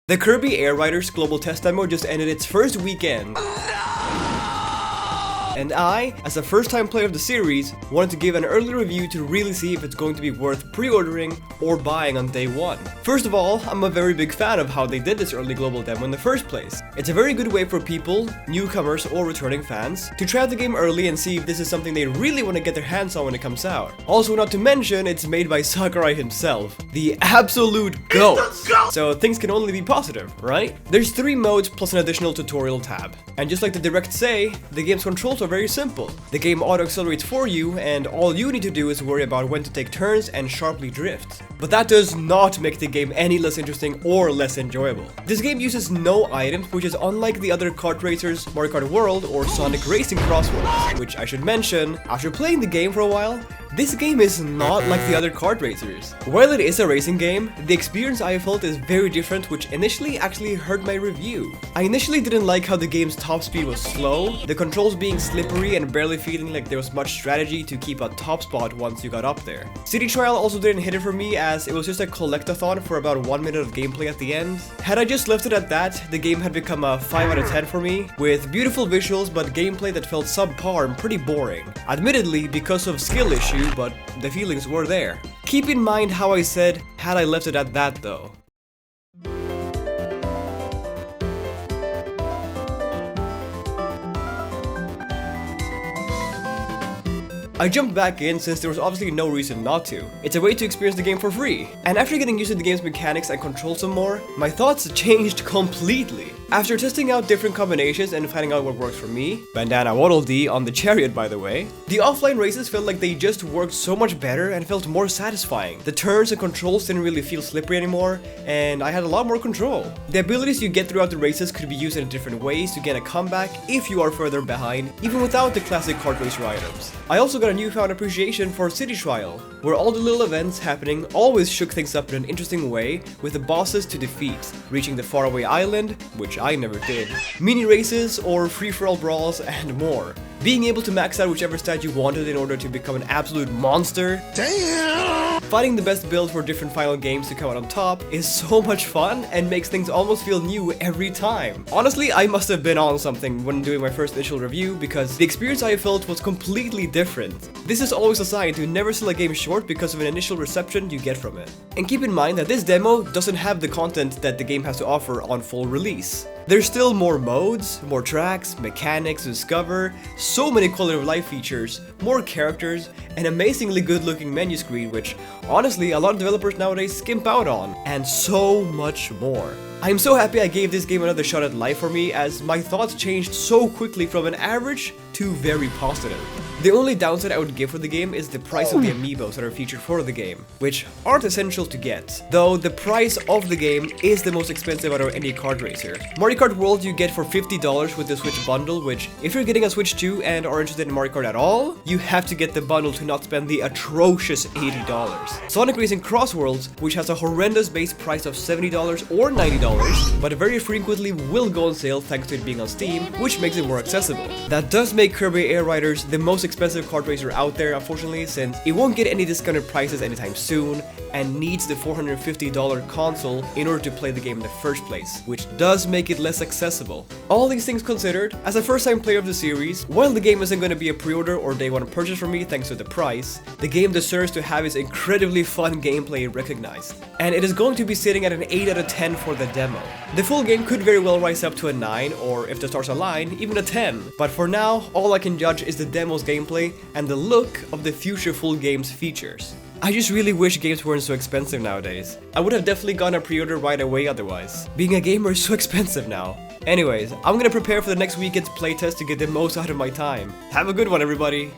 The Kirby Air Riders global test demo just ended its first weekend. And I, as a first-time player of the series, wanted to give an early review to really see if it's going to be worth pre-ordering or buying on day one. First of all, I'm a very big fan of how they did this early global demo in the first place. It's a very good way for people, newcomers or returning fans, to try out the game early and see if this is something they really want to get their hands on when it comes out. Also, not to mention, it's made by Sakurai himself, the absolute GOAT. So things can only be positive, right? There's 3 modes plus an additional tutorial tab. And just like the direct say, the game's controls are very simple. The game auto-accelerates for you, and all you need to do is worry about when to take turns and sharply drift. But that does not make the game any less interesting or less enjoyable. This game uses no items, which is unlike the other kart racers, Mario Kart World or Sonic Racing Crossworlds, which I should mention, after playing the game for a while, this game is not like the other kart racers. While it is a racing game, the experience I felt is very different, which initially actually hurt my review. I initially didn't like how the game's top speed was slow, the controls being slippery and barely feeling like there was much strategy to keep a top spot once you got up there. City Trial also didn't hit it for me, as it was just a collectathon for about 1 minute of gameplay at the end. Had I just left it at that, the game had become a 5 out of 10 for me, with beautiful visuals but gameplay that felt subpar and pretty boring. Admittedly, because of skill issue, but the feelings were there. Keep in mind how I said, had I left it at that though. I jumped back in since there was obviously no reason not to. It's a way to experience the game for free. And after getting used to the game's mechanics and control some more, my thoughts changed completely. After testing out different combinations and finding out what works for me, Bandana Waddle Dee on the chariot by the way, the offline races felt like they just worked so much better and felt more satisfying. The turns and controls didn't really feel slippery anymore, and I had a lot more control. The abilities you get throughout the races could be used in different ways to get a comeback if you are further behind, even without the classic kart racer items. I also got a newfound appreciation for City Trial, where all the little events happening always shook things up in an interesting way, with the bosses to defeat, reaching the faraway island, which I never did, mini races or free-for-all brawls, and more. Being able to max out whichever stat you wanted in order to become an absolute monster. Damn! Finding the best build for different final games to come out on top is so much fun and makes things almost feel new every time. Honestly, I must have been on something when doing my first initial review, because the experience I felt was completely different. This is always a sign to never sell a game short because of an initial reception you get from it. And keep in mind that this demo doesn't have the content that the game has to offer on full release. There's still more modes, more tracks, mechanics to discover, so many quality of life features, more characters, an amazingly good looking menu screen which, honestly, a lot of developers nowadays skimp out on, and so much more. I'm so happy I gave this game another shot at life for me, as my thoughts changed so quickly from an average to very positive. The only downside I would give for the game is the price of the amiibos that are featured for the game, which aren't essential to get, though the price of the game is the most expensive out of any kart racer. Mario Kart World you get for $50 with the Switch bundle, which if you're getting a Switch 2 and are interested in Mario Kart at all, you have to get the bundle to not spend the atrocious $80. Sonic Racing Crossworlds, which has a horrendous base price of $70 or $90, but very frequently will go on sale thanks to it being on Steam, which makes it more accessible. That does make Kirby Air Riders the most expensive kart racer out there, unfortunately, since it won't get any discounted prices anytime soon and needs the $450 console in order to play the game in the first place, which does make it less accessible. All these things considered, as a first-time player of the series, while the game isn't going to be a pre-order or day one purchase for me thanks to the price, the game deserves to have its incredibly fun gameplay recognized. And it is going to be sitting at an 8 out of 10 for the demo. The full game could very well rise up to a 9, or if the stars align, even a 10. But for now, all I can judge is the demo's gameplay and the look of the future full game's features. I just really wish games weren't so expensive nowadays. I would have definitely gone a pre-order right away otherwise. Being a gamer is so expensive now. Anyways, I'm gonna prepare for the next weekend's playtest to get the most out of my time. Have a good one, everybody!